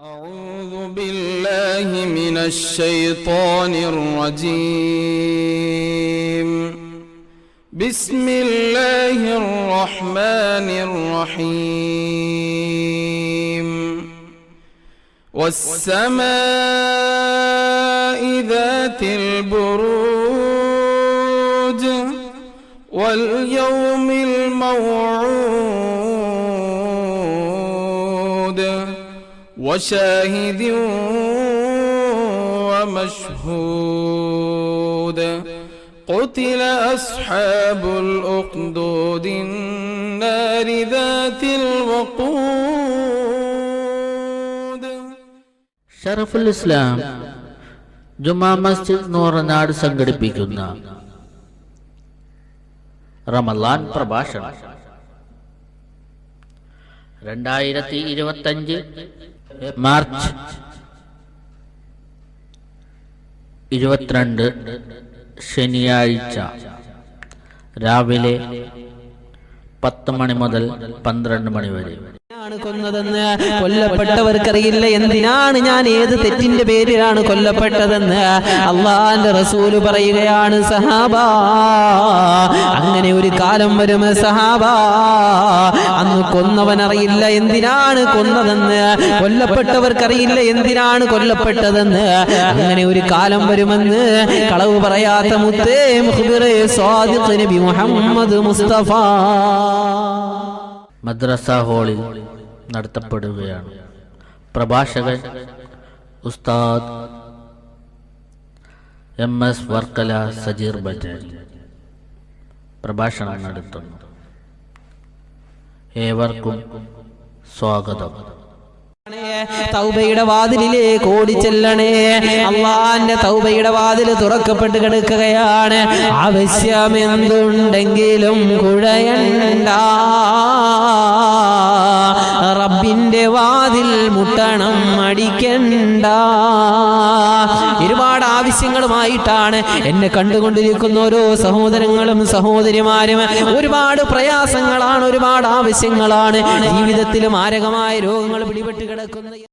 أعوذ بالله من الشيطان الرجيم. بسم الله الرحمن الرحيم. والسماء ذات البروج واليوم الموعود وشاهد ومشهود قتل أصحاب الأخدود النار ذات الوقود. ഷറഫുൽ ഇസ്ലാം ജുമാ മസ്ജിദ് നൂറനാട് സംഘടിപ്പിക്കുന്ന റമളാൻ പ്രഭാഷണം 2025 മാർച്ച് 22 ശനിയാഴ്ച രാവിലെ 10 മണി മുതൽ 12 മണി വരെ. കൊന്നതെന്ന് കൊല്ലപ്പെട്ടവർക്കറിയില്ല എന്തിനാണ് ഞാൻ ഏത് തെറ്റിന്റെ പേരിലാണ് കൊല്ലപ്പെട്ടതെന്ന്. അള്ളാന്റെ റസൂല് പറയുകയാണ്, സഹാബാ, അങ്ങനെ ഒരു കാലം വരും സഹാബാ, അന്ന് കൊന്നവനറിയില്ല എന്തിനാണ് കൊന്നതെന്ന്, കൊല്ലപ്പെട്ടവർക്കറിയില്ല എന്തിനാണ് കൊല്ലപ്പെട്ടതെന്ന്. അങ്ങനെ ഒരു കാലം വരുമെന്ന് കളവ് പറയാത്ത മുത്തേ മുഖ്ബിറേ സ്വാദിഖ് നബി മുഹമ്മദ് മുസ്തഫ മദ്രസ ഹാളിൽ നടത്തപ്പെടുകയാണ്. പ്രഭാഷകൻ ഉസ്താദ് MS വർക്കല സജീർ ബജാജ് പ്രഭാഷണം നടത്തുന്നു. ഏവർക്കും സ്വാഗതം. തൗബയുടെ വാതിലിലേക്ക് ഓടിച്ചെല്ലണേ. അള്ളാന്റെ തൗബയുടെ വാതിൽ തുറക്കപ്പെട്ട് കിടക്കുകയാണ്. ആവശ്യമെന്തുണ്ടെങ്കിലും കുഴയണ്ട, റബ്ബിന്റെ വാതിൽ മുട്ടണം, അടിക്കണ്ട. ഒരുപാട് ആവശ്യങ്ങളുമായിട്ടാണ് എന്നെ കണ്ടുകൊണ്ടിരിക്കുന്ന ഓരോ സഹോദരങ്ങളും സഹോദരിമാരും. ഒരുപാട് പ്രയാസങ്ങളാണ്, ഒരുപാട് ആവശ്യങ്ങളാണ്. ജീവിതത്തിൽ മാരകമായ രോഗങ്ങൾ പിടിപെട്ട് കിടക്കുന്ന